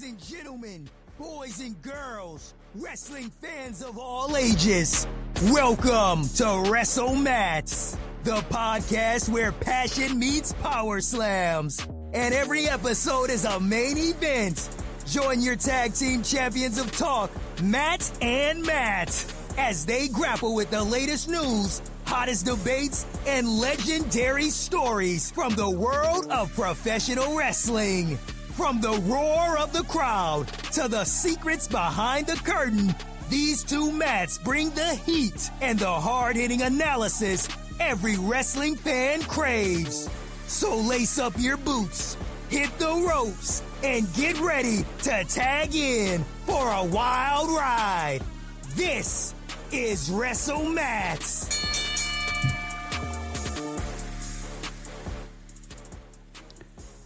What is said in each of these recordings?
and gentlemen, boys and girls, wrestling fans of all ages, welcome to Wrestle Mats, the podcast where passion meets power slams. And every episode is a main event. Join your tag team champions of talk, Matt and Matt, as they grapple with the latest news, hottest debates, and legendary stories from the world of professional wrestling. From the roar of the crowd to the secrets behind the curtain, these two Matts bring the heat and the hard-hitting analysis every wrestling fan craves. So lace up your boots, hit the ropes, and get ready to tag in for a wild ride. This is Wrestle Mats.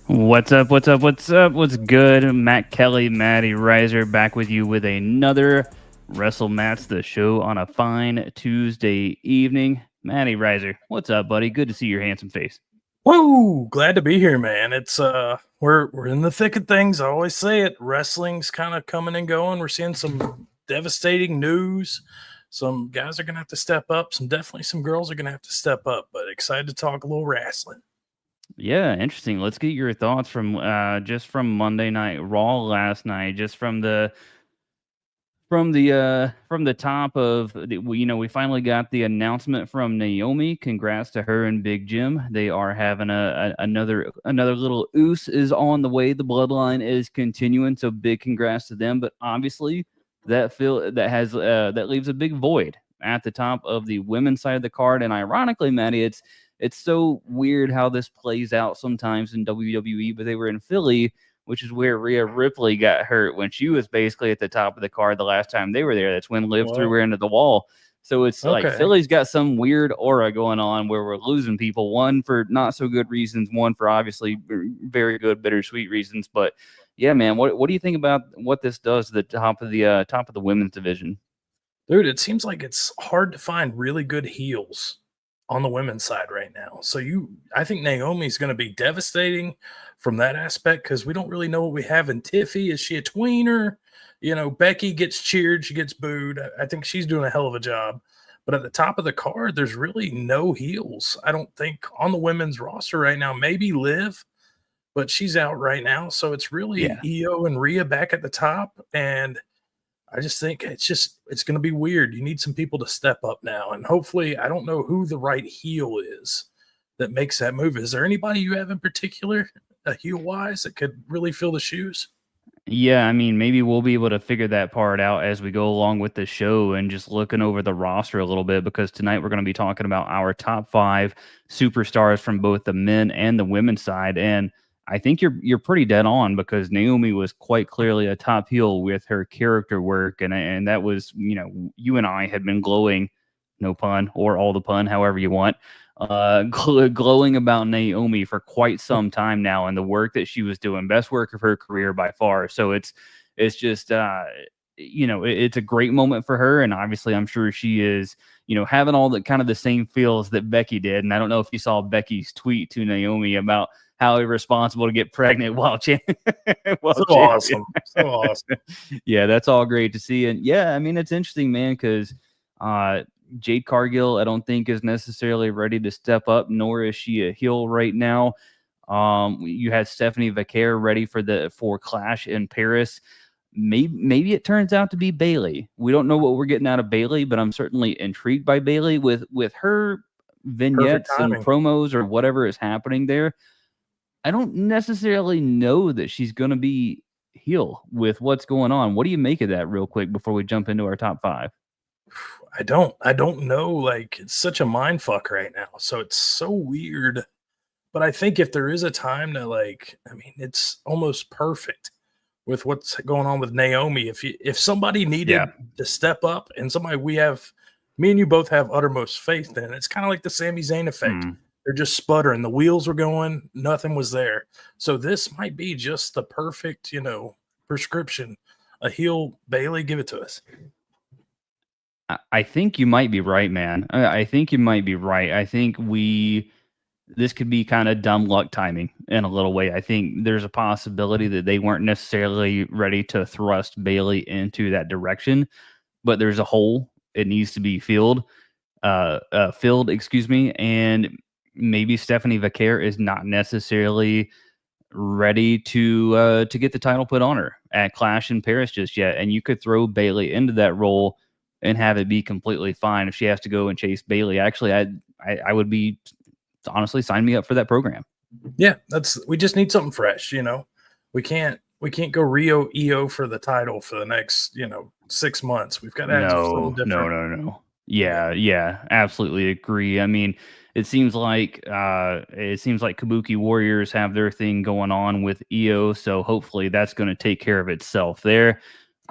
What's up? What's good? Matt Kelly, Matty Riser, back with you with another Wrestle Mats, the show on a fine Tuesday evening. Matty Riser, what's up, buddy? Good to see your handsome face. Woo! Glad to be here, man. It's we're in the thick of things. I always say it. Wrestling's kind of coming and going. We're seeing some devastating news. Some guys are gonna have to step up. Some girls are gonna have to step up. But excited to talk a little wrestling. Yeah, interesting. Let's get your thoughts from just from Monday Night Raw last night, just from the top of we finally got the announcement from Naomi. Congrats to her and Big Jim. They are having another little oos is on the way. The bloodline is continuing, so big congrats to them. But obviously that leaves a big void at the top of the women's side of the card. And ironically, Maddie, it's so weird how this plays out sometimes in WWE, but they were in Philly, which is where Rhea Ripley got hurt when she was basically at the top of the card the last time they were there. That's when Liv threw her into the wall. So it's like Philly's got some weird aura going on where we're losing people, one for not so good reasons, one for obviously very good, bittersweet reasons. But yeah, man, what do you think about what this does to the top of the women's division? Dude, it seems like it's hard to find really good heels on the women's side right now. So I think Naomi's going to be devastating from that aspect because we don't really know what we have in Tiffy. Is she a tweener? Becky gets cheered, she gets booed. I think she's doing a hell of a job. But at the top of the card, there's really no heels. I don't think on the women's roster right now. Maybe Liv, but she's out right now. So it's really Io and Rhea back at the top. And I just think it's going to be weird. You need some people to step up now. And hopefully, I don't know who the right heel is that makes that move. Is there anybody you have in particular, heel-wise, that could really fill the shoes? Yeah, I mean, maybe we'll be able to figure that part out as we go along with the show and just looking over the roster a little bit, because tonight we're going to be talking about our top 5 superstars from both the men and the women's side. And I think you're pretty dead on, because Naomi was quite clearly a top heel with her character work, and that was, you and I had been glowing, no pun or all the pun, however you want, glowing about Naomi for quite some time now, and the work that she was doing, best work of her career by far. So it's just it's a great moment for her, and obviously I'm sure she is having all the kind of the same feels that Becky did. And I don't know if you saw Becky's tweet to Naomi about how irresponsible to get pregnant while champion. So awesome. Yeah, that's all great to see. And yeah, I mean, it's interesting, man, because Jade Cargill, I don't think is necessarily ready to step up, nor is she a heel right now. You had Stephanie Vaquer ready for Clash in Paris. Maybe it turns out to be Bayley. We don't know what we're getting out of Bayley, but I'm certainly intrigued by Bayley with her vignettes and promos or whatever is happening there. I don't necessarily know that she's going to be heel with what's going on. What do you make of that real quick before we jump into our top 5? I don't know. Like, it's such a mind fuck right now. So it's so weird. But I think if there is a time to it's almost perfect with what's going on with Naomi. If somebody needed to step up, and somebody me and you both have uttermost faith in, it's kind of like the Sami Zayn effect. They're just sputtering. The wheels were going. Nothing was there. So this might be just the perfect, prescription. A heel, Bayley, give it to us. I think you might be right, man. I think you might be right. I think we this could be kind of dumb luck timing in a little way. I think there's a possibility that they weren't necessarily ready to thrust Bailey into that direction, but there's a hole. It needs to be filled, excuse me. And maybe Stephanie Vaquer is not necessarily ready to get the title put on her at Clash in Paris just yet. And you could throw Bailey into that role and have it be completely fine if she has to go and chase Bailey. Actually, I would be, honestly, sign me up for that program. Yeah, we just need something fresh. We can't go Rio EO for the title for the next 6 months. We've got to have something different. No. Yeah, absolutely agree. I mean, it seems like Kabuki Warriors have their thing going on with EO, so hopefully that's going to take care of itself there.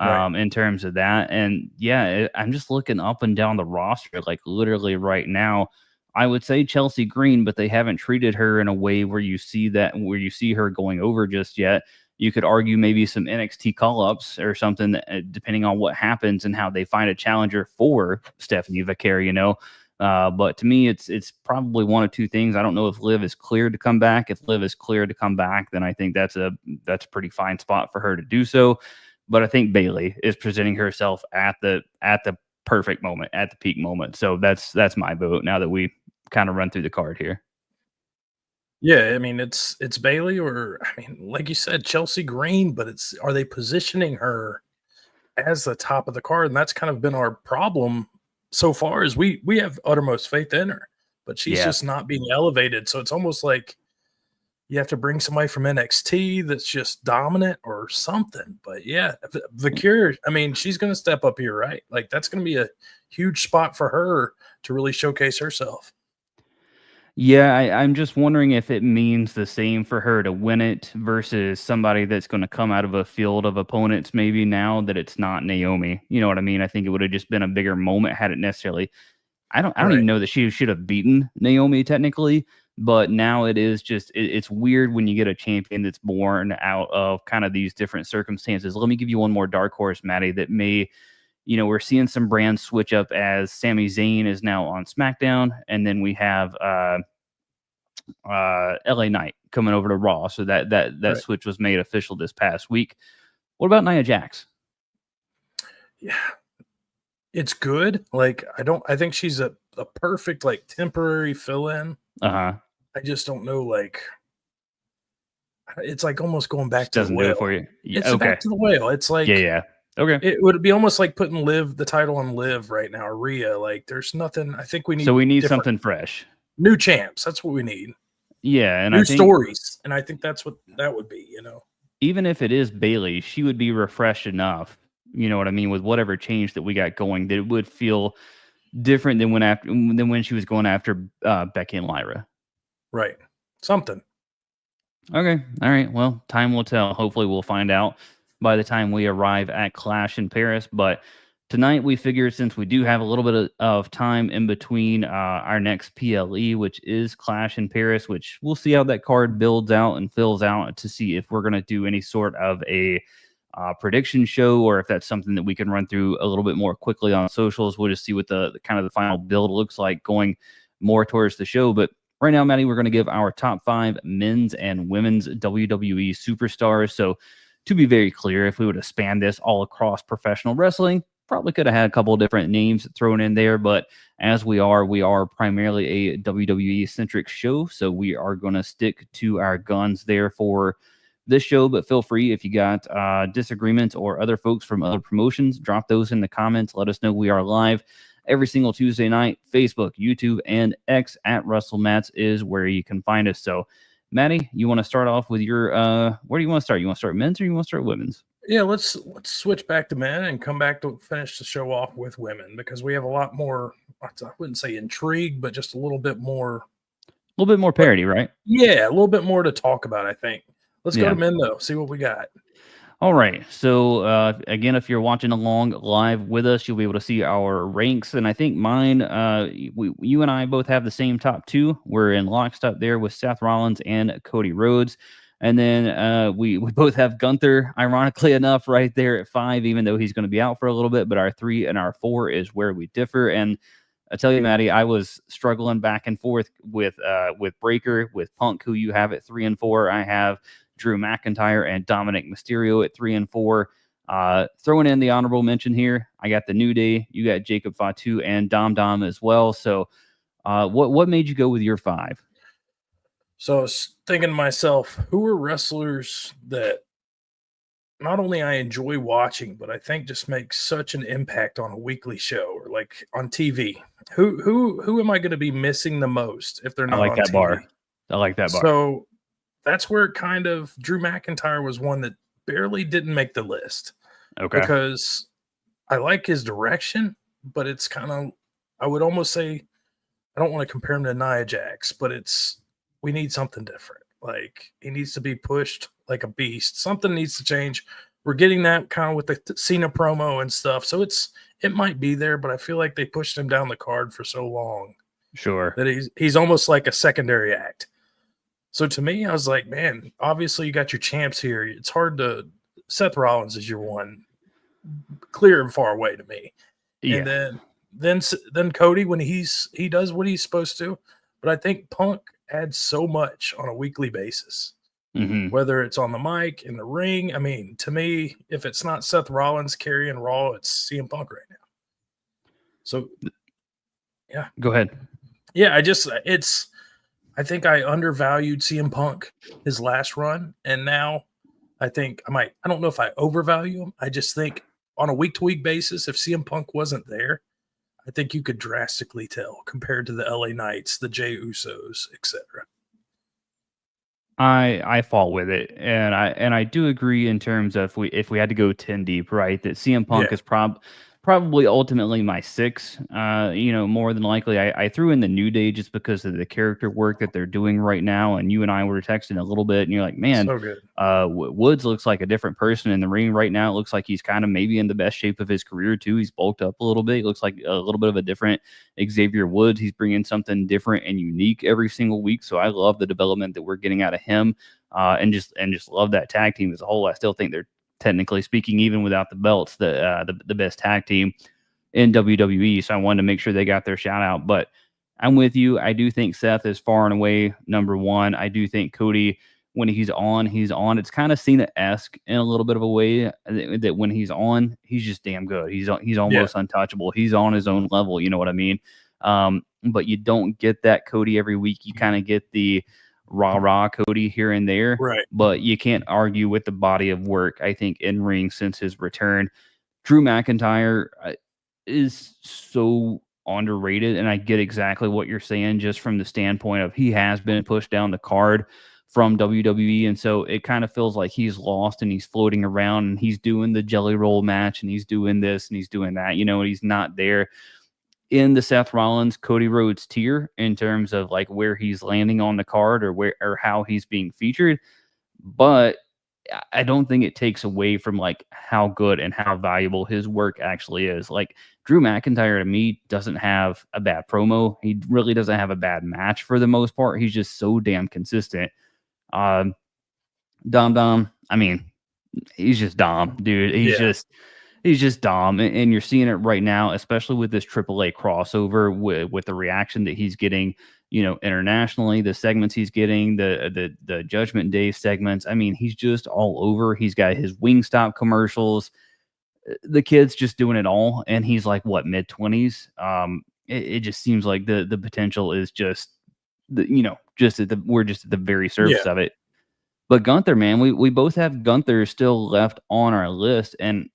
Right. In terms of that. And yeah, I'm just looking up and down the roster, like literally right now. I would say Chelsea Green, but they haven't treated her in a way where you see her going over just yet. You could argue maybe some NXT call-ups or something, depending on what happens and how they find a challenger for Stephanie Vaquer, But to me, it's probably one of two things. I don't know if Liv is cleared to come back. If Liv is cleared to come back, then I think that's a pretty fine spot for her to do so. But I think Bailey is presenting herself at the perfect moment, at the peak moment. So that's my vote now that we kind of run through the card here. Yeah, I mean it's Bailey, or like you said, Chelsea Green, but are they positioning her as the top of the card? And that's kind of been our problem so far, is we have uttermost faith in her, but she's just not being elevated. So it's almost like you have to bring somebody from NXT that's just dominant or something. But yeah, Vaquer, she's going to step up here, right? Like that's going to be a huge spot for her to really showcase herself. Yeah, I'm just wondering if it means the same for her to win it versus somebody that's going to come out of a field of opponents, maybe now that it's not Naomi. You know what I mean? I think it would have just been a bigger moment had it necessarily. I don't even know that she should have beaten Naomi technically, but now it is just, it's weird when you get a champion that's born out of kind of these different circumstances. Let me give you one more dark horse, Maddie, that may, we're seeing some brands switch up as Sami Zayn is now on SmackDown, and then we have LA Knight coming over to Raw. So that switch was made official this past week. What about Nia Jax? Yeah, it's good. Like I think she's a perfect like temporary fill-in. I just don't know, like it's like almost going back to the whale. Do it for you. Yeah, it's back to the whale. It's like yeah. Okay. It would be almost like putting the title on Liv right now, or Rhea. Like there's nothing. I think we need something fresh. New champs. That's what we need. Yeah, and new stories. And I think that's what that would be, Even if it is Bailey, she would be refreshed enough, you know what I mean, with whatever change that we got going, that it would feel different than when she was going after Becky and Lyra. Right. Something. Okay. All right. Well, time will tell. Hopefully we'll find out by the time we arrive at Clash in Paris. But tonight we figured, since we do have a little bit of time in between our next PLE, which is Clash in Paris, which we'll see how that card builds out and fills out to see if we're going to do any sort of a prediction show, or if that's something that we can run through a little bit more quickly on socials. We'll just see what the kind of the final build looks like going more towards the show. But right now, Maddie, we're going to give our top 5 men's and women's WWE superstars. So to be very clear, if we would have spanned this all across professional wrestling, probably could have had a couple of different names thrown in there. But as we are primarily a WWE-centric show, so we are going to stick to our guns there for this show. But feel free, if you got disagreements or other folks from other promotions, drop those in the comments. Let us know. We are live every single Tuesday night. Facebook, YouTube, and X at WrestleMats is where you can find us. So Maddie, you want to start off with your where do you want to start? You want to start men's or you want to start women's? Yeah, let's switch back to men and come back to finish the show off with women, because we have a lot more, I wouldn't say intrigue, but just a little bit more parity, right? Yeah, a little bit more to talk about, I think. Let's go to men though, see what we got. All right. So again, if you're watching along live with us, you'll be able to see our ranks. And I think mine, you and I both have the same top 2. We're in lockstep there with Seth Rollins and Cody Rhodes. And then we both have Gunther, ironically enough, right there at 5, even though he's going to be out for a little bit. But our 3 and our 4 is where we differ. And I tell you, Maddie, I was struggling back and forth with Breaker, with Punk, who you have at 3 and 4. I have Drew McIntyre and Dominic Mysterio at 3 and 4. Throwing in the honorable mention here, I got the New Day. You got Jacob Fatu and Dom Dom as well. So, what made you go with your 5? So I was thinking to myself, who are wrestlers that not only I enjoy watching, but I think just make such an impact on a weekly show or like on TV? Who am I going to be missing the most if they're I not like on that TV? bar. I like that bar. So that's where kind of Drew McIntyre was one that barely didn't make the list. Okay. Because I like his direction, but it's kind of, I would almost say, I don't want to compare him to Nia Jax, but we need something different. Like, he needs to be pushed like a beast. Something needs to change. We're getting that kind of with the Cena promo and stuff. So it might be there, but I feel like they pushed him down the card for so long. Sure. That he's almost like a secondary act. So to me, I was like, man, obviously you got your champs here. It's hard to. Seth Rollins is your one, clear and far away to me. Yeah. And then Cody when he does what he's supposed to. But I think Punk adds so much on a weekly basis, whether it's on the mic, in the ring. I mean, to me, if it's not Seth Rollins carrying Raw, it's CM Punk right now. So, yeah. Go ahead. Yeah, I think I undervalued CM Punk his last run, and now I think I don't know if I overvalue him. I just think on a week-to-week basis, if CM Punk wasn't there, I think you could drastically tell compared to the LA Knights, the Jey Usos, etc. I fall with it, and I do agree in terms of if we had to go 10 deep, right? That CM Punk is probably ultimately my 6. More than likely, I threw in the New Day just because of the character work that they're doing right now. And you and I were texting a little bit, and you're like, man, so good. Woods looks like a different person in the ring right now. It looks like he's kind of maybe in the best shape of his career too. He's bulked up a little bit. He looks like a little bit of a different Xavier Woods. He's bringing something different and unique every single week. So I love the development that we're getting out of him, and just love that tag team as a whole. I still think they're, technically speaking, even without the belts, the best tag team in WWE. So I wanted to make sure they got their shout out. But I'm with you. I do think Seth is far and away number 1. I do think Cody, when he's on. It's kind of Cena-esque in a little bit of a way that when he's on, he's just damn good. He's almost untouchable. He's on his own level. You know what I mean? But you don't get that Cody every week. You kind of get the rah-rah Cody here and there. Right. But you can't argue with the body of work, I think, in ring since his return. Drew McIntyre is so underrated, and I get exactly what you're saying just from the standpoint of he has been pushed down the card from WWE, and so it kind of feels like he's lost and he's floating around and he's doing the jelly roll match and he's doing this and he's doing that, and he's not there in the Seth Rollins, Cody Rhodes tier in terms of like where he's landing on the card or how he's being featured. But I don't think it takes away from like how good and how valuable his work actually is. Like Drew McIntyre to me doesn't have a bad promo. He really doesn't have a bad match for the most part. He's just so damn consistent. Dom Dom, I mean, he's just Dom, dude. He's just Dom, and you're seeing it right now, especially with this AAA crossover with the reaction that he's getting, internationally, the segments he's getting, the Judgment Day segments. I mean, he's just all over. He's got his Wingstop commercials. The kid's just doing it all, and he's like what, mid-20s. It just seems like the potential is just we're just at the very surface of it. But Gunther, man, we both have Gunther still left on our list, and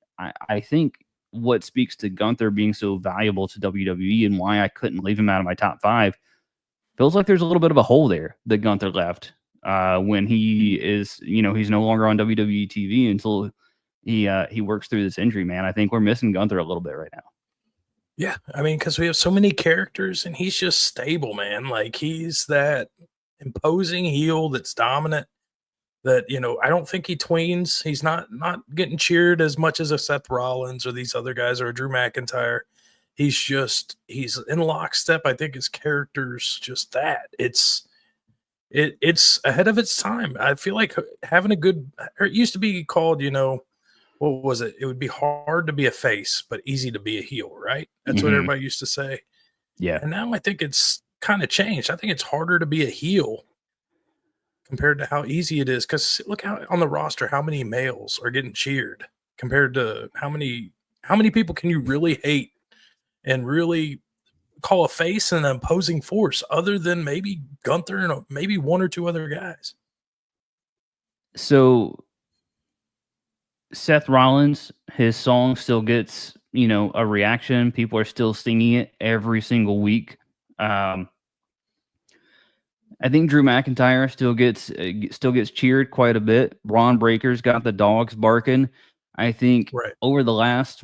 I think what speaks to Gunther being so valuable to WWE and why I couldn't leave him out of my top 5 feels like there's a little bit of a hole there that Gunther left when he is, he's no longer on WWE TV until he works through this injury, man. I think we're missing Gunther a little bit right now. Yeah, I mean, because we have so many characters and he's just stable, man. Like he's that imposing heel that's dominant. That, I don't think he tweens. He's not getting cheered as much as a Seth Rollins or these other guys or a Drew McIntyre. He's in lockstep. I think his character's just that. It's ahead of its time. I feel like having a good, or it used to be called, what was it? It would be hard to be a face, but easy to be a heel, right? That's what everybody used to say. Yeah. And now I think it's kind of changed. I think it's harder to be a heel compared to how easy it is. Because look how on the roster, how many males are getting cheered compared to how many people can you really hate and really call a face and an opposing force other than maybe Gunther and maybe one or two other guys. So Seth Rollins, his song still gets, a reaction. People are still singing it every single week. I think Drew McIntyre still gets cheered quite a bit. Braun Breaker's got the dogs barking. I think Right. over the last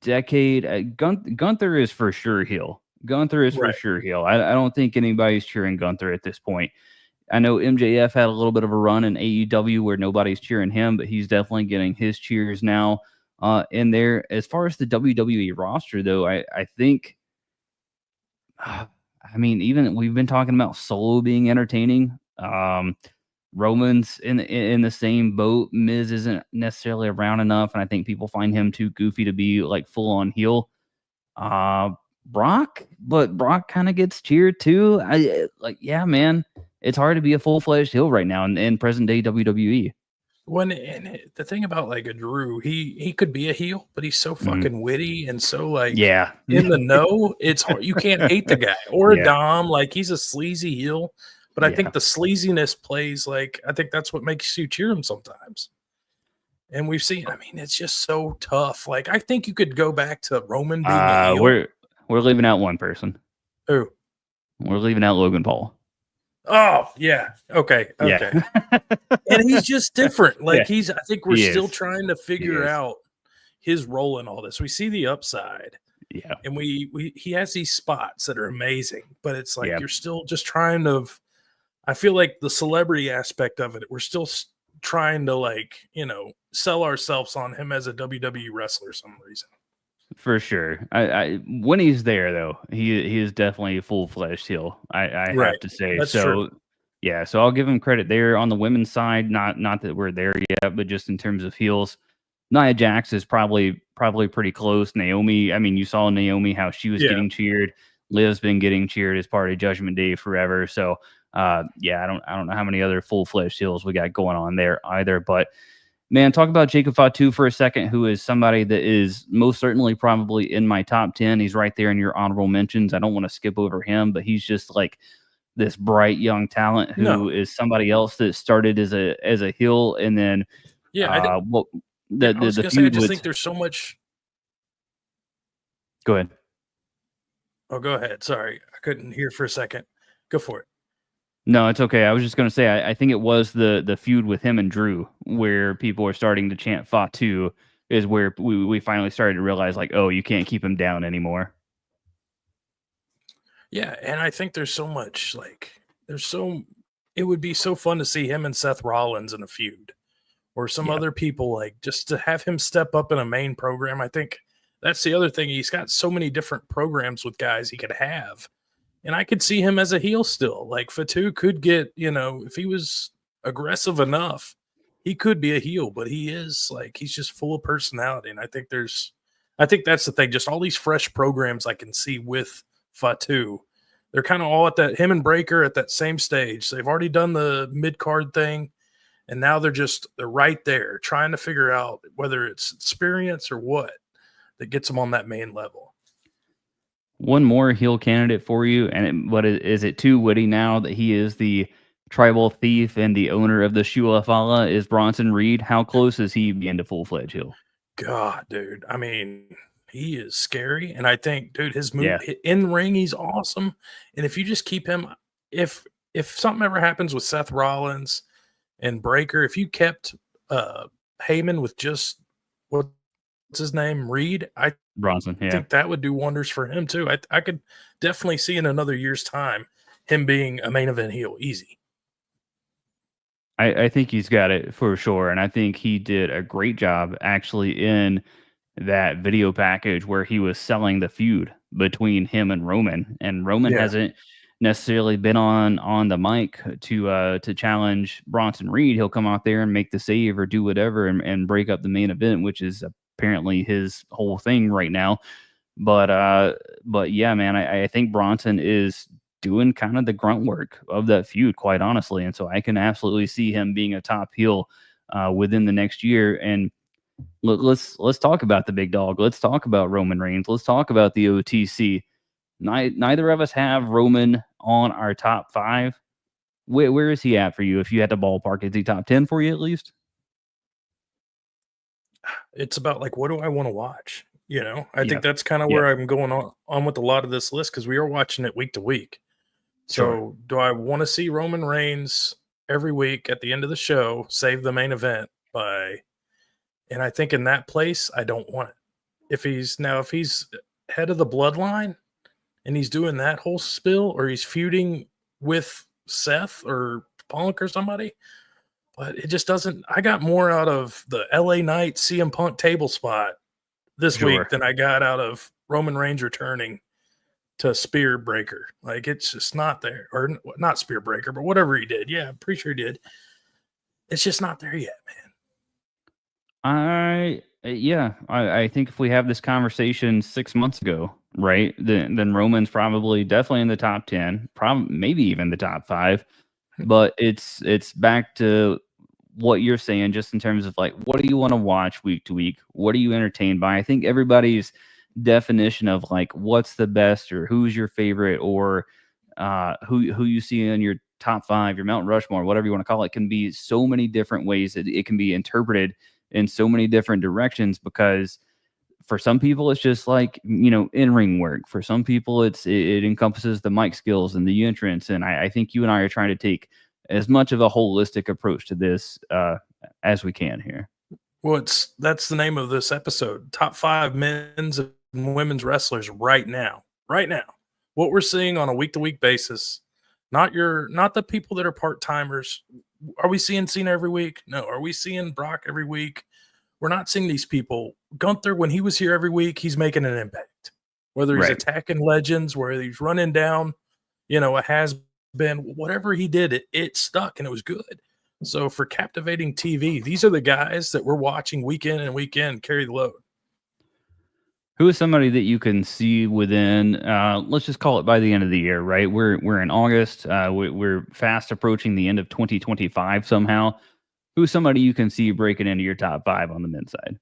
decade, Gunther is for sure heel. Gunther is for Right. sure heel. I don't think anybody's cheering Gunther at this point. I know MJF had a little bit of a run in AEW where nobody's cheering him, but he's definitely getting his cheers now in there. As far as the WWE roster, though, I think. I mean, even we've been talking about Solo being entertaining. Roman's in the same boat. Miz isn't necessarily around enough, and I think people find him too goofy to be like full on heel. Brock kind of gets cheered too. Yeah, man, it's hard to be a full fledged heel right now in present day WWE. The thing about like a Drew, he could be a heel, but he's so fucking witty and so like Yeah, in the know. It's hard. You can't hate the guy or Yeah. a Dom. Like he's a sleazy heel, but I Yeah. think the sleaziness plays like I think that's what makes you cheer him sometimes. And we've seen. I mean, it's just so tough. Like I think you could go back to Roman being a heel. We're leaving out one person. Who? We're leaving out Logan Paul. Oh yeah. Okay. Yeah. And he's just different. Like Yeah. I think we're He still is. trying to figure is. out his role in all this. We see the upside. Yeah. And he has these spots that are amazing, but it's like Yeah. you're still just trying to. I feel like the celebrity aspect of it, we're still trying to like sell ourselves on him as a WWE wrestler for some reason. For sure. I when he's there though, he is definitely a full fledged heel. I Right. have to say. That's so true. yeah, so I'll give him credit there on the women's side. Not that we're there yet, but just in terms of heels, Nia Jax is probably pretty close. Naomi, I mean, you saw Naomi how she was getting cheered. Liv's been getting cheered as part of Judgment Day forever. So yeah, I don't know how many other full fledged heels we got going on there either, but. Man, talk about Jacob Fatu for a second, who is somebody that is most certainly probably in my top 10. He's right there in your honorable mentions. I don't want to skip over him, but he's just like this bright young talent who is somebody else that started as a heel and then I just think there's so much. Go ahead. Oh, go ahead. Sorry, I couldn't hear for a second. Go for it. No, it's okay. I was just going to say, I think it was the feud with him and Drew where people are starting to chant Fatu is where we finally started to realize like, oh, you can't keep him down anymore. Yeah, and I think there's so much it would be so fun to see him and Seth Rollins in a feud or some other people like just to have him step up in a main program. I think that's the other thing. He's got so many different programs with guys he could have. And I could see him as a heel still. Like Fatu could get, if he was aggressive enough, he could be a heel, but he's just full of personality. And I think that's the thing. Just all these fresh programs I can see with Fatu. They're kind of all at him and Breaker at that same stage. So they've already done the mid-card thing. And now they're right there trying to figure out whether it's experience or what that gets them on that main level. One more heel candidate for you, and is it too witty now that he is the tribal thief and the owner of the Shula Fala is Bronson Reed? How close is he being to full-fledged heel? God, dude. I mean, he is scary. And I think, dude, his move in ring, he's awesome. And if you just keep him, if something ever happens with Seth Rollins and Breaker, if you kept Heyman with just what's his name, Reed, Bronson, I think that would do wonders for him too. I could definitely see in another year's time him being a main event heel easy. I think he's got it for sure. And I think he did a great job actually in that video package where he was selling the feud between him and Roman. And Roman hasn't necessarily been on the mic to challenge Bronson Reed. He'll come out there and make the save or do whatever and break up the main event, which is apparently his whole thing right now. But yeah, man, I think Bronson is doing kind of the grunt work of that feud, quite honestly. And so I can absolutely see him being a top heel within the next year. And let's talk about the big dog. Let's talk about Roman Reigns. Let's talk about the OTC. Neither of us have Roman on our top 5. Where is he at for you? If you had to ballpark, is he top 10 for you at least? It's about like, what do I want to watch? I Yeah. think that's kind of Yeah. where I'm going on with a lot of this list, because we are watching it week to week. Sure. So do I want to see Roman Reigns every week at the end of the show save the main event and I think in that place, I don't want it. If he's head of the bloodline and he's doing that whole spill, or he's feuding with Seth or Punk or somebody, but it just doesn't. I got more out of the LA Knight CM Punk table spot this Sure. week than I got out of Roman Reigns returning to Spear Breaker. Like, it's just not there. Or not Spear Breaker, but whatever he did. Yeah, I'm pretty sure he did. It's just not there yet, man. I think if we have this conversation 6 months ago, right, then Roman's probably definitely in the top 10, probably maybe even the top 5. But it's back to what you're saying, just in terms of like, what do you want to watch week to week? What are you entertained by? I think everybody's definition of like what's the best, or who's your favorite, or who you see in your top 5, your Mount Rushmore, whatever you want to call it, can be so many different ways that it can be interpreted in so many different directions, because for some people it's just like, in-ring work. For some people it encompasses the mic skills and the entrance. And I think you and I are trying to take as much of a holistic approach to this as we can here. Well, that's the name of this episode. Top 5 men's and women's wrestlers right now. Right now. What we're seeing on a week-to-week basis. Not the people that are part-timers. Are we seeing Cena every week? No. Are we seeing Brock every week? We're not seeing these people. Gunther, when he was here every week, he's making an impact. Whether he's attacking legends, whether he's running down, a has-been, whatever he did, it stuck and it was good. So for captivating TV, these are the guys that we're watching week in and week in carry the load. Who is somebody that you can see within, let's just call it by the end of the year, right? We're in August. We're fast approaching the end of 2025 somehow. Who's somebody you can see breaking into your top 5 on the men's side?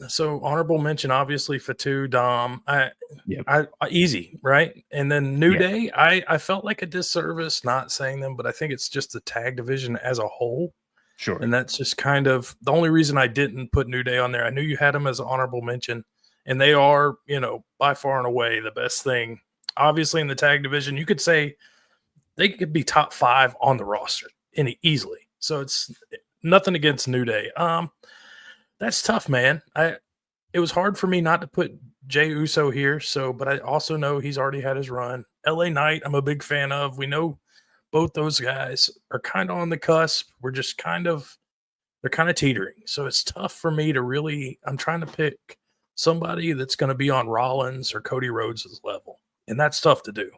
So honorable mention, obviously, Fatu, Dom. Yep. I easy, right? And then New Day, I felt like a disservice not saying them, but I think it's just the tag division as a whole. Sure. And that's just kind of the only reason I didn't put New Day on there. I knew you had them as an honorable mention, and they are, by far and away the best thing. Obviously, in the tag division, you could say they could be top 5 on the roster easily. So it's nothing against New Day. That's tough, man. It was hard for me not to put Jey Uso here. But I also know he's already had his run. LA Knight, I'm a big fan of. We know both those guys are kind of on the cusp. We're just they're kind of teetering. So it's tough for me to I'm trying to pick somebody that's going to be on Rollins or Cody Rhodes' level. And that's tough to do.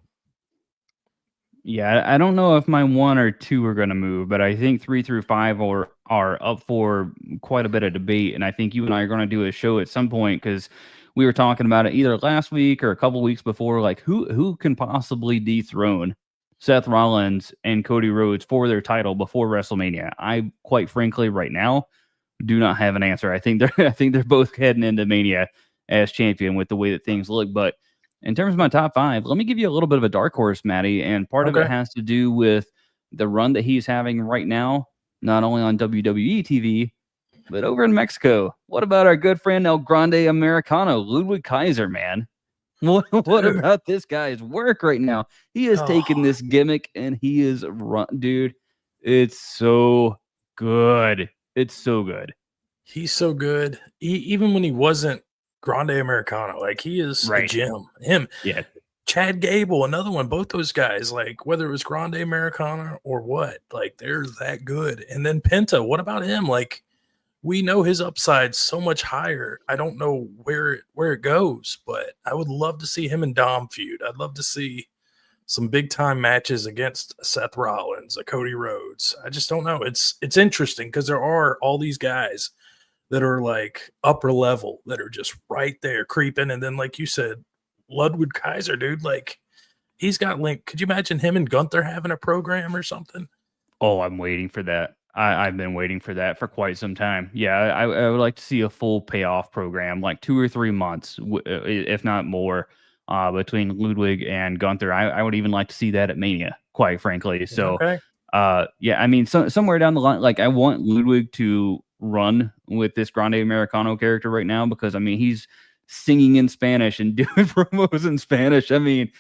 Yeah, I don't know if my 1 or 2 are going to move, but I think 3 through 5 are up for quite a bit of debate. And I think you and I are going to do a show at some point, because we were talking about it either last week or a couple weeks before, like who can possibly dethrone Seth Rollins and Cody Rhodes for their title before WrestleMania. I quite frankly right now do not have an answer. I think they're both heading into Mania as champion with the way that things look. But in terms of my top 5, let me give you a little bit of a dark horse, Matty. And part of it has to do with the run that he's having right now, not only on WWE TV, but over in Mexico. What about our good friend El Grande Americano, Ludwig Kaiser, man? What about this guy's work right now? He has taken this gimmick and he is dude. It's so good. It's so good. He's so good. Even when he wasn't Grande Americano, like, he is a gem. Him, Chad Gable, another one. Both those guys, like, whether it was Grande Americano or what, like, they're that good. And then Penta, what about him? Like, we know his upside's so much higher. I don't know where it goes, but I would love to see him and Dom feud. I'd love to see some big time matches against Seth Rollins, a Cody Rhodes. I just don't know. It's interesting because there are all these guys that are like upper level that are just right there creeping. And then, like you said, Ludwig Kaiser, dude, like he's got link. Could you imagine him and Gunther having a program or something? Oh, I'm waiting for that. I've been waiting for that for quite some time. Yeah, I would like to see a full payoff program, like 2 or 3 months, if not more, between Ludwig and Gunther. I would even like to see that at Mania, quite frankly. So, Okay. yeah, I mean, somewhere down the line, like I want Ludwig to run with this Grande Americano character right now because I mean he's singing in Spanish and doing promos in Spanish. I mean,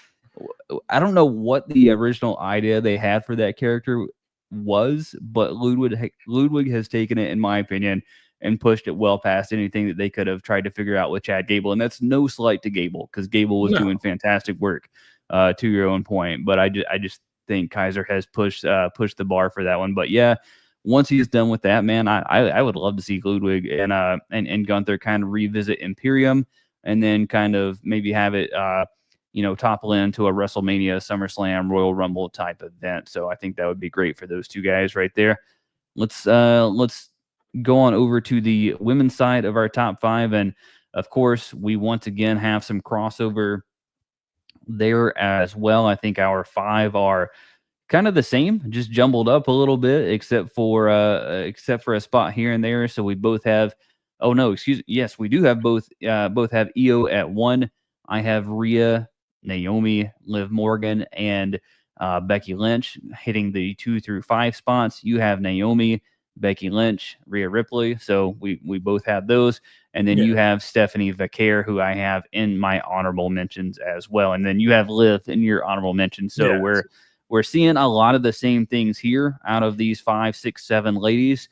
I don't know what the original idea they had for that character was, but Ludwig has taken it, in my opinion, and pushed it well past anything that they could have tried to figure out with Chad Gable. And that's no slight to Gable because Gable was No. doing fantastic work, to your own point. But I just think Kaiser has pushed the bar for that one. But yeah, once he's done with that, man, I would love to see Ludwig and Gunther kind of revisit Imperium and then kind of maybe have it topple into a WrestleMania, SummerSlam, Royal Rumble type event. So I think that would be great for those two guys right there. Let's go on over to the women's side of our top 5, and of course we once again have some crossover there as well. I think our 5 are kind of the same, just jumbled up a little bit, except for a spot here and there. So we both have. Oh no, excuse me. Yes, we do have both have Io at 1. I have Rhea, Naomi, Liv Morgan, and Becky Lynch hitting the 2 through 5 spots. You have Naomi, Becky Lynch, Rhea Ripley. So we both have those. And then you have Stephanie Vaquer, who I have in my honorable mentions as well. And then you have Liv in your honorable mentions. So we're seeing a lot of the same things here out of these 5, 6, 7 ladies.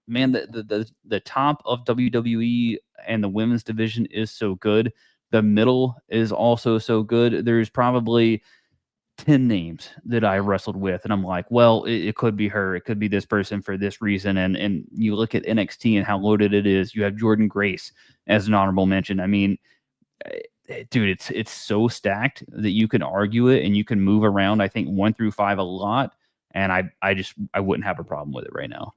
Man, the top of WWE and the women's division is so good. The middle is also so good. There's probably 10 names that I wrestled with, and I'm like, well, it could be her. It could be this person for this reason. And you look at NXT and how loaded it is. You have Jordan Grace as an honorable mention. I mean, dude, it's so stacked that you can argue it and you can move around, I think, 1 through 5 a lot. And I wouldn't have a problem with it right now.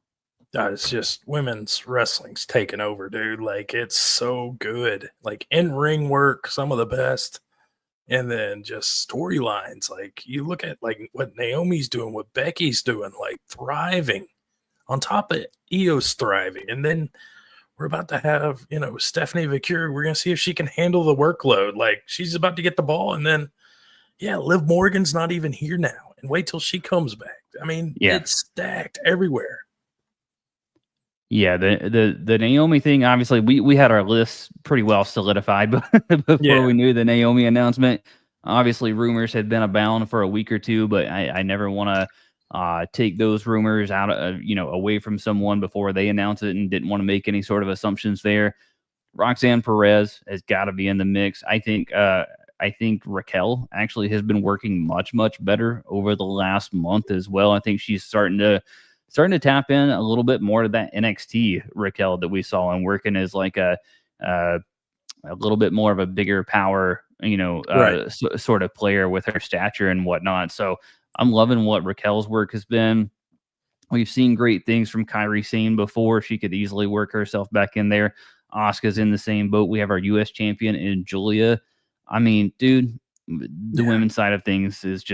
It's just women's wrestling's taken over, dude. Like it's so good. Like in ring work, some of the best. And then just storylines. Like you look at like what Naomi's doing, what Becky's doing, like thriving on top of Io's thriving. And then we're about to have, Stephanie Vaquer. We're going to see if she can handle the workload. Like she's about to get the ball. And then, Liv Morgan's not even here now. And wait till she comes back. I mean, it's stacked everywhere. Yeah, the Naomi thing, obviously, we had our list pretty well solidified before we knew the Naomi announcement. Obviously, rumors had been abound for a week or two, but I never want to take those rumors out, away from someone before they announce it, and didn't want to make any sort of assumptions there. Roxanne Perez has got to be in the mix. I think Raquel actually has been working much, much better over the last month as well. I think she's starting to tap in a little bit more to that NXT Raquel that we saw and working as like a little bit more of a bigger power, sort of player with her stature and whatnot. So I'm loving what Raquel's work has been. We've seen great things from Kairi Sane before. She could easily work herself back in there. Asuka's in the same boat. We have our U.S. champion in Julia. I mean, dude, the women's side of things is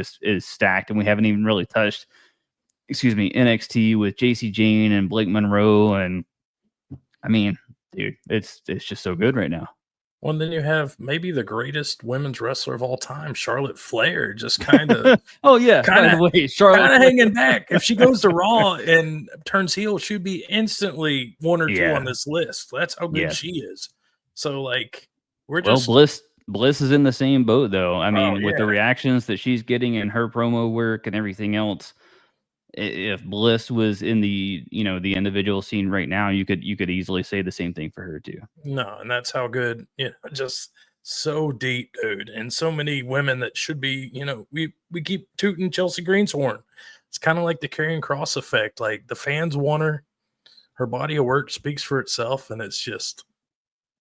stacked, and we haven't even really touched NXT with JC Jane and Blake Monroe. And I mean, dude, it's just so good right now. Well, and then you have maybe the greatest women's wrestler of all time, Charlotte Flair, just kind of oh yeah, by the way, Charlotte kind of hanging back. If she goes to Raw and turns heel, she'd be instantly 1 or 2 on this list. That's how good she is. So like Bliss is in the same boat though. I mean, with the reactions that she's getting in her promo work and everything else, if Bliss was in the the individual scene right now, you could easily say the same thing for her too. No, and that's how good, just so deep, dude, and so many women that should be, we keep tooting Chelsea Green's horn. It's kind of like the Karrion Kross effect. Like the fans want her. Her body of work speaks for itself, and it's just,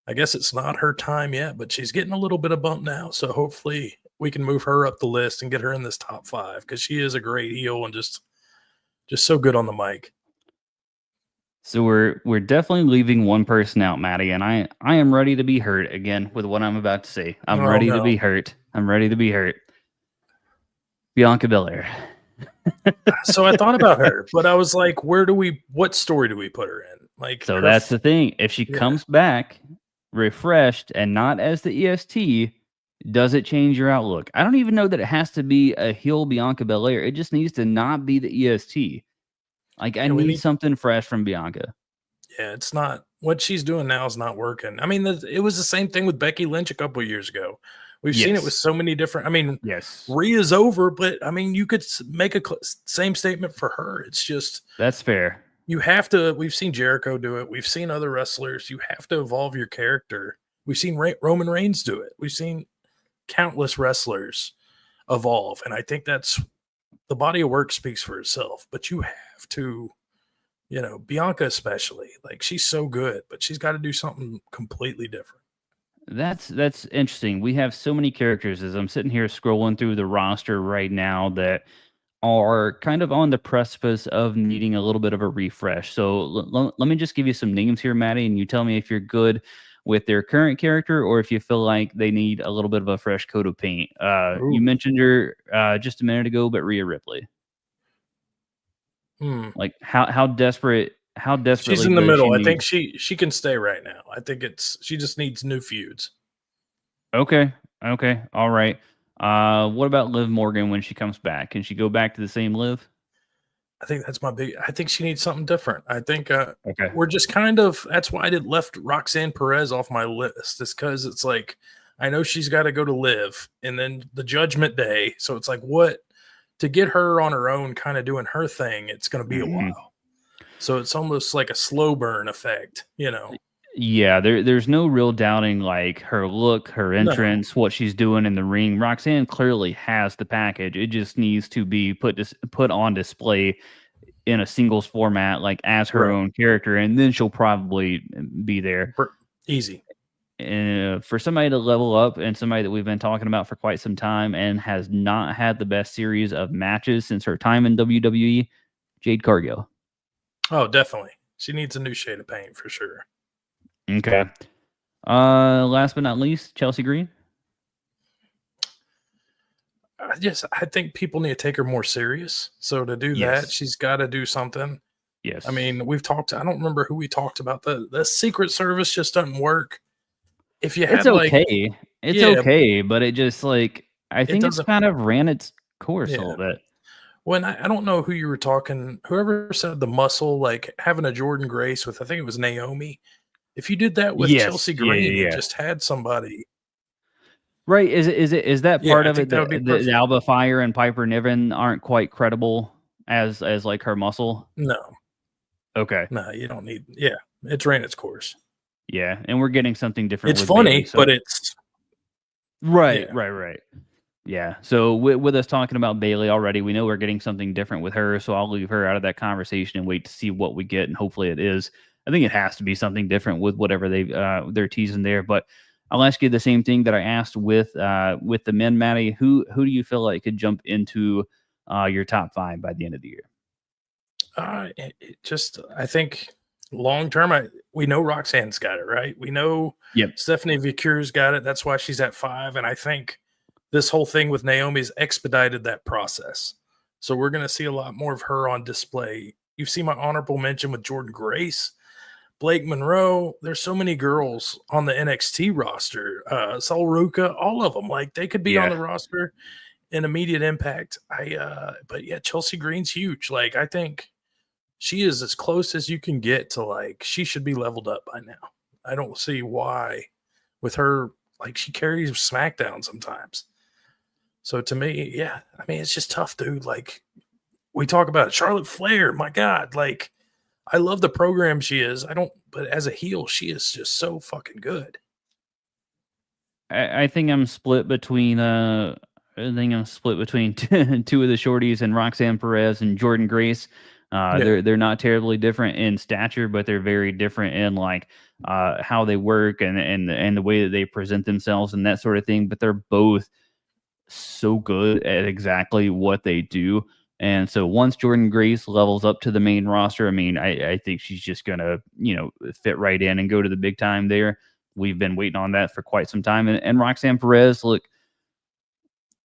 I guess it's not her time yet, but she's getting a little bit of bump now. So hopefully we can move her up the list and get her in this top 5 because she is a great heel and just so good on the mic. So we're definitely leaving one person out, Maddie, and I am ready to be hurt again with what I'm about to say. I'm Oh ready to no. be hurt. I'm ready to be hurt. Bianca Belair. So I thought about her, but I was like, what story do we put her in? Like So that's the thing. If she yeah. comes back refreshed and not as the EST, does it change your outlook? I don't even know that it has to be a heel Bianca Belair. It just needs to not be the EST. Like I Yeah, we need need something fresh from Bianca. yeah, it's not what she's doing now is not working. I mean, it was the same thing with Becky Lynch a couple of years ago. We've seen it with Yes. so many different. I mean, Yes. Rhea's over, but I mean, you could make a same statement for her. It's just That's fair. you have to. We've seen Jericho do it. We've seen other wrestlers. You have to evolve your character. We've seen Roman Reigns do it. We've seen countless wrestlers evolve, and I think that's the body of work speaks for itself. But you have to. Bianca especially, like she's so good, but she's got to do something completely different. That's interesting. We have so many characters as I'm sitting here scrolling through the roster right now that are kind of on the precipice of needing a little bit of a refresh. So let me just give you some names here, Maddie, and you tell me if you're good with their current character or if you feel like they need a little bit of a fresh coat of paint. You Ooh. mentioned her just a minute ago, but Rhea Ripley. Like how desperately She's in the does she middle. I think need? she can stay right now. I think she just needs new feuds. Okay, okay, all right. What about Liv Morgan when she comes back? Can she go back to the same Liv? I think that's my big. I think she needs something different. I think Okay. we're just kind of. That's why I did left Roxanne Perez off my list. Is because it's like I know she's got to go to Liv, and then the Judgment Day. So it's like what to get her on her own, kind of doing her thing. It's going to be a while. So it's almost like a slow burn effect, Yeah, there's no real doubting like her look, her No, entrance, what she's doing in the ring. Roxanne clearly has the package. It just needs to be put on display in a singles format, like as her right. own character, and then she'll probably be there. Easy. For somebody to level up and somebody that we've been talking about for quite some time and has not had the best series of matches since her time in WWE, Jade Cargill. Oh, definitely. She needs a new shade of paint for sure. Okay. Last but not least, Chelsea Green. I think people need to take her more serious. So to do that, she's got to do something. Yes. I mean, we've talked. I don't remember who we talked about. The Secret Service just doesn't work. If you had it's okay, okay, but it just like I think it's kind of ran its course a little bit. When I don't know who you were talking. Whoever said the muscle, like having a Jordan Grace with, I think it was Naomi. If you did that with Chelsea Green and just had somebody. Right. Is that part of it that the Alba Fire and Piper Niven aren't quite credible as like her muscle? No. Okay. No, you don't need it's ran its course. Yeah, and we're getting something different. It's funny, Bailey, but it's right. Yeah. So with us talking about Bailey already, we know we're getting something different with her. So I'll leave her out of that conversation and wait to see what we get, and hopefully it is. I think it has to be something different with whatever they're teasing there. But I'll ask you the same thing that I asked with the men, Maddie. Who do you feel like could jump into your top 5 by the end of the year? I think long term, we know Roxanne's got it, right? We know Stephanie Vicure's got it. That's why she's at 5. And I think this whole thing with Naomi's expedited that process. So we're going to see a lot more of her on display. You've seen my honorable mention with Jordan Grace, Blake Monroe. There's so many girls on the NXT roster. Sol Ruka, all of them. Like they could be on the roster in immediate impact. But yeah, Chelsea Green's huge. Like I think she is as close as you can get to like she should be leveled up by now. I don't see why with her, like she carries SmackDown sometimes. So to me, yeah, I mean, it's just tough, dude. Like we talk about Charlotte Flair, my God, like I love the program she is. But as a heel, she is just so fucking good. I think I'm split between two of the shorties and Roxanne Perez and Jordan Grace. They're not terribly different in stature, but they're very different in like how they work and the way that they present themselves and that sort of thing. But they're both so good at exactly what they do. And so once Jordan Grace levels up to the main roster, I mean, I think she's just going to, fit right in and go to the big time there. We've been waiting on that for quite some time. And Roxanne Perez, look,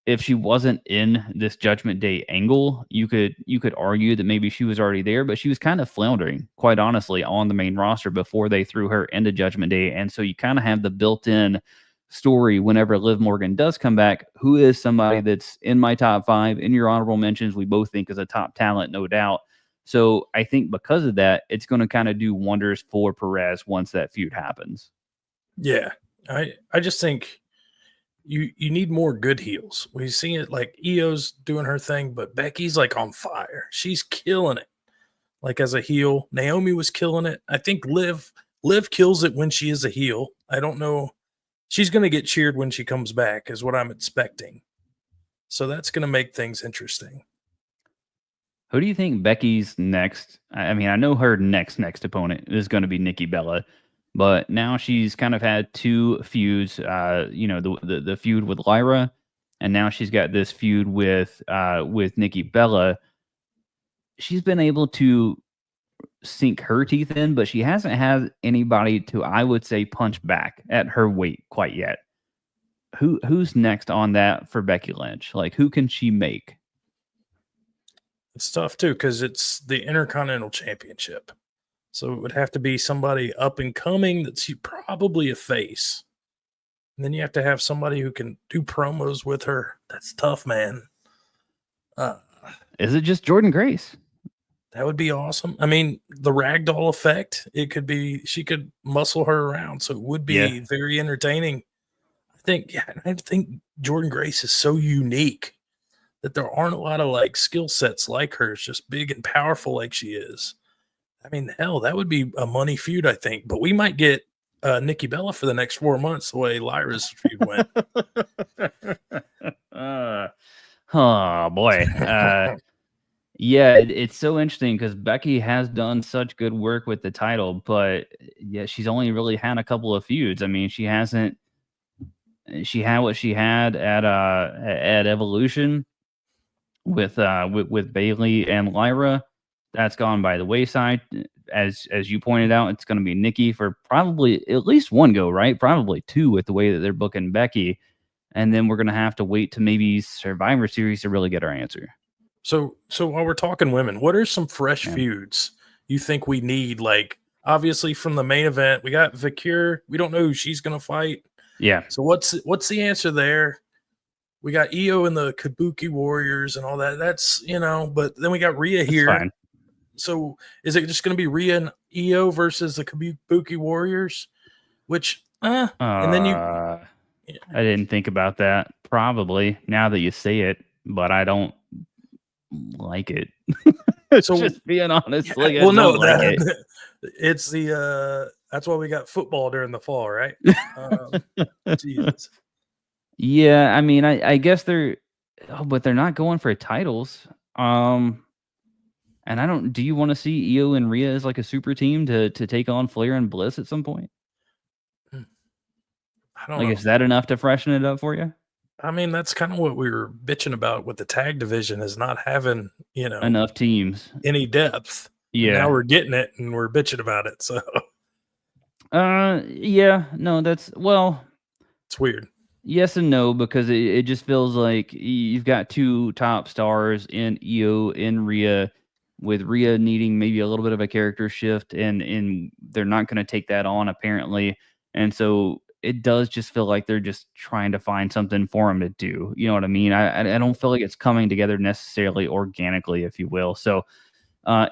if she wasn't in this Judgment Day angle, you could argue that maybe she was already there, but she was kind of floundering, quite honestly, on the main roster before they threw her into Judgment Day. And so you kind of have the built-in story whenever Liv Morgan does come back, who is somebody that's in my top 5, in your honorable mentions, we both think is a top talent, no doubt. So I think because of that, it's going to kind of do wonders for Perez once that feud happens. Yeah. I just think you need more good heels. We've seen it, like Io's doing her thing, but Becky's like on fire. She's killing it. Like as a heel, Naomi was killing it. I think Liv kills it when she is a heel. I don't know. She's going to get cheered when she comes back is what I'm expecting. So that's going to make things interesting. Who do you think Becky's next? I mean, I know her next opponent is going to be Nikki Bella, but now she's kind of had 2 feuds, the feud with Lyra, and now she's got this feud with Nikki Bella. She's been able to sink her teeth in, but she hasn't had anybody to, I would say, punch back at her weight quite yet. Who's next on that for Becky Lynch? Like, who can she make? It's tough too because it's the Intercontinental Championship, so it would have to be somebody up and coming that's probably a face, and then you have to have somebody who can do promos with her. That's tough, man. Is it just Jordan Grace? That would be awesome. I mean, the ragdoll effect, it could be, she could muscle her around. So it would be very entertaining. I think Jordan Grace is so unique that there aren't a lot of like skill sets like hers, just big and powerful like she is. I mean, hell, that would be a money feud, I think. But we might get Nikki Bella for the next 4 months the way Lyra's feud went. Oh, boy. Yeah, it's so interesting because Becky has done such good work with the title, but she's only really had a couple of feuds. I mean, she had what she had at Evolution with Bayley and Lyra. That's gone by the wayside. As you pointed out, it's going to be Nikki for probably at least 1 go, right? Probably 2 with the way that they're booking Becky. And then we're going to have to wait to maybe Survivor Series to really get our answer. So while we're talking women, what are some fresh feuds you think we need? Like, obviously from the main event, we got Vicure. We don't know who she's going to fight. Yeah. So what's the answer there? We got Io and the Kabuki Warriors and all that. That's, but then we got Rhea here. Fine. So is it just going to be Rhea and Io versus the Kabuki Warriors? Which, and then I didn't think about that. Probably now that you say it, but I don't like it. So just being honest, it's the that's why we got football during the fall, right? Jesus. Yeah, I mean, I guess but they're not going for titles. And do you want to see Io and Rhea as like a super team to take on Flair and Bliss at some point? I don't know. Is that enough to freshen it up for you? I mean, that's kind of what we were bitching about with the tag division, is not having, enough teams, any depth. Yeah. And now we're getting it and we're bitching about it. So, it's weird. Yes and no, because it just feels like you've got 2 top stars in Io and Rhea, with Rhea needing maybe a little bit of a character shift, and they're not going to take that on apparently. And so it does just feel like they're just trying to find something for him to do. You know what I mean? I don't feel like it's coming together necessarily organically, if you will. So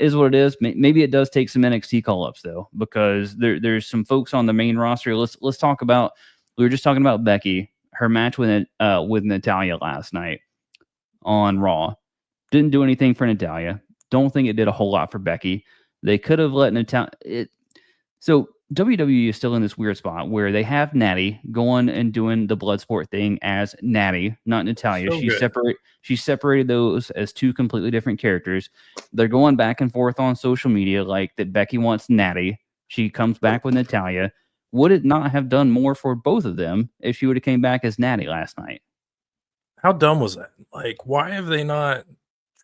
is what it is. Maybe it does take some NXT call-ups though, because there's some folks on the main roster. Let's talk about. We were just talking about Becky, her match with Natalya last night on Raw. Didn't do anything for Natalya. Don't think it did a whole lot for Becky. They could have let Natalya. So WWE is still in this weird spot where they have Natty going and doing the Bloodsport thing as Natty, not Natalya. She separated those as 2 completely different characters. They're going back and forth on social media like that Becky wants Natty. She comes back with Natalya. Would it not have done more for both of them if she would have came back as Natty last night? How dumb was that? Like, why have they not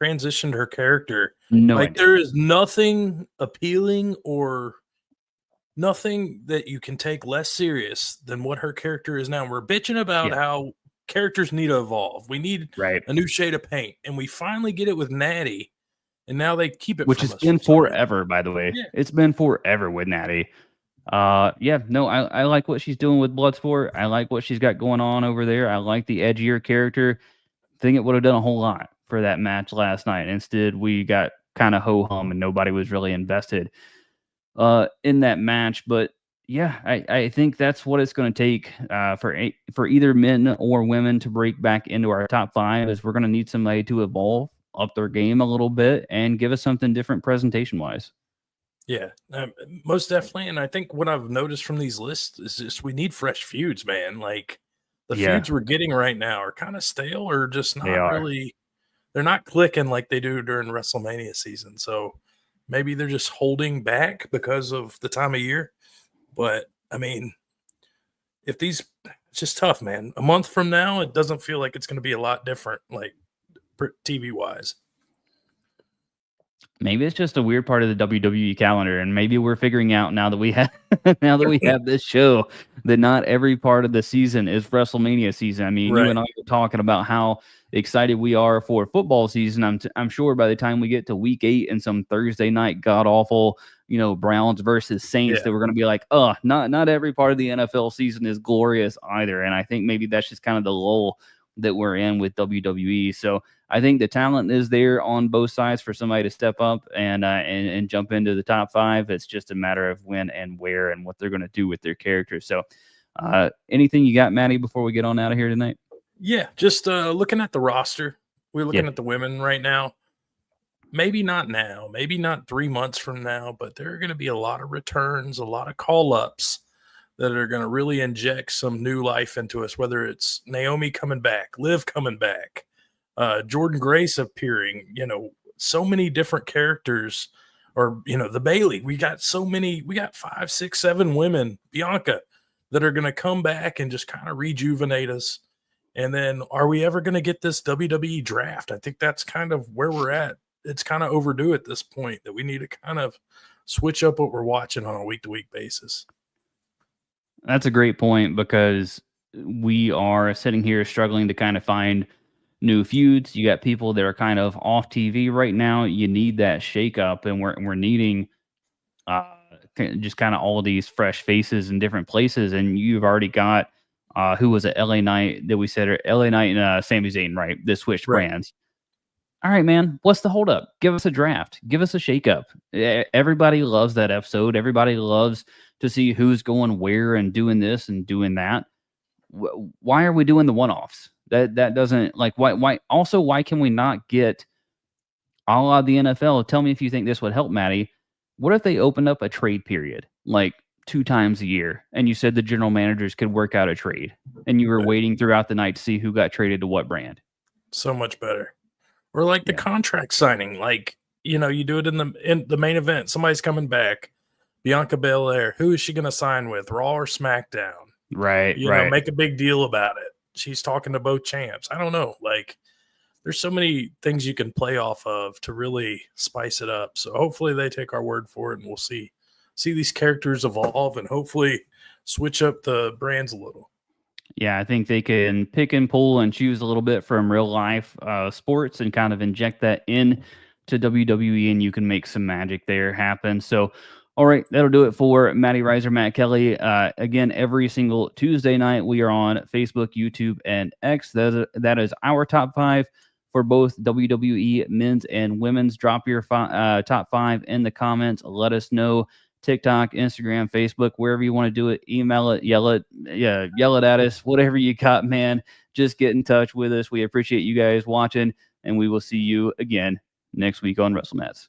transitioned her character. No Like, idea. there is nothing appealing or nothing that you can take less serious than what her character is now. We're bitching about Yeah. how characters need to evolve. We need Right. a new shade of paint, and we finally get it with Natty, and now they keep it Which from has us been for some reason. forever, by the way. Yeah. It's been forever with Natty. Yeah, no, I like what she's doing with Bloodsport. I like what she's got going on over there. I like the edgier character. Think it would have done a whole lot for that match last night. Instead, we got kind of ho-hum and nobody was really invested in that match. But yeah, I think that's what it's going to take for either men or women to break back into our top 5 is we're going to need somebody to evolve, up their game a little bit, and give us something different presentation-wise. Yeah, most definitely. And I think what I've noticed from these lists is just we need fresh feuds, man. Like the Yeah. feuds we're getting right now are kind of stale or just They not are. really, they're not clicking like they do during WrestleMania season. So maybe they're just holding back because of the time of year. But I mean, if these, it's just tough, man. A month from now, it doesn't feel like it's going to be a lot different, like TV wise. Maybe it's just a weird part of the WWE calendar, and maybe we're figuring out now that we have this show that not every part of the season is WrestleMania season. I mean, you and I were talking about how excited we are for football season. I'm sure by the time we get to week 8 and some Thursday night god awful, Browns versus Saints, that we're going to be like, oh, not every part of the NFL season is glorious either. And I think maybe that's just kind of the lull that we're in with WWE. So I think the talent is there on both sides for somebody to step up and jump into the top 5. It's just a matter of when and where and what they're going to do with their characters. So anything you got, Maddie, before we get on out of here tonight? Yeah, just looking at the roster. We're looking at the women right now. Maybe not now, maybe not 3 months from now, but there are going to be a lot of returns, a lot of call-ups that are going to really inject some new life into us, whether it's Naomi coming back, Liv coming back, Jordan Grace appearing, so many different characters, or, the Bailey. We got 5, 6, 7 women, Bianca, that are going to come back and just kind of rejuvenate us. And then are we ever going to get this WWE draft? I think that's kind of where we're at. It's kind of overdue at this point that we need to kind of switch up what we're watching on a week-to-week basis. That's a great point, because we are sitting here struggling to kind of find new feuds. You got people that are kind of off TV right now. You need that shakeup, and we're needing just kind of all these fresh faces in different places. And you've already got who was it? LA Knight that we said, or LA Knight and Sami Zayn, right? They switched brands. All right, man. What's the holdup? Give us a draft. Give us a shakeup. Everybody loves that episode. Everybody loves to see who's going where and doing this and doing that. Why are we doing the one-offs? That doesn't, like, why? Also, why can we not get a la the NFL? Tell me if you think this would help, Maddie. What if they opened up a trade period, like 2 times a year, and you said the general managers could work out a trade, and you were waiting throughout the night to see who got traded to what brand? So much better. Or like the contract signing, like, you do it in the main event. Somebody's coming back. Bianca Belair. Who is she going to sign with? Raw or SmackDown? Right. Make a big deal about it. She's talking to both champs. I don't know. Like, there's so many things you can play off of to really spice it up. So hopefully they take our word for it, and we'll see these characters evolve and hopefully switch up the brands a little. Yeah, I think they can pick and pull and choose a little bit from real life sports and kind of inject that in to WWE, and you can make some magic there happen. So, all right, that'll do it for Matty Reiser, Matt Kelly. Again, every single Tuesday night, we are on Facebook, YouTube, and X. That is our top 5 for both WWE men's and women's. Drop your top 5 in the comments. Let us know. TikTok, Instagram, Facebook, wherever you want to do it. Email it, yell it at us, whatever you got, man. Just get in touch with us. We appreciate you guys watching, and we will see you again next week on WrestleMats.